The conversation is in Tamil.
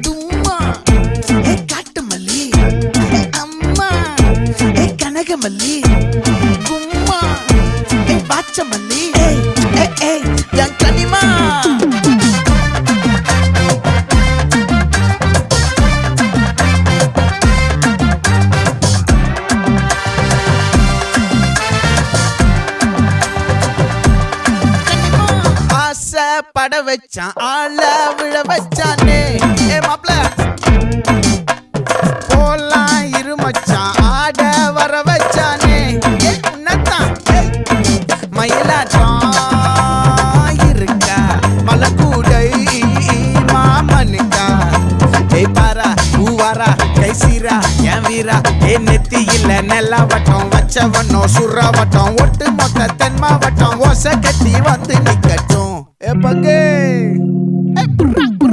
தும்மா ஏ காட்டு மல்லி அம்மா ஏ கனகமல்லி கும்மா ஏ பாச்ச மல்லி என் கனிமா பட வச்சான் ஆள விழ வச்சானே ஏ மாப்ள போலாம் இருமச்சான் ஆட வர வச்சானே ஏ உன்னத்தான் மயிலாட்டம் இருக்கா மலக்கூடை மாமனுக்கா ஏய் பாரா பூவாரா கைசீரா என் வீரா ஏ நெத்தி இல்ல நெல்லா வட்டம் வச்சவனோ சுறா வட்டம் ஒட்டு மொத்த தென் மாவட்டம் ஓசை கட்டி வந்து நிக்கட்டும். É pra quem?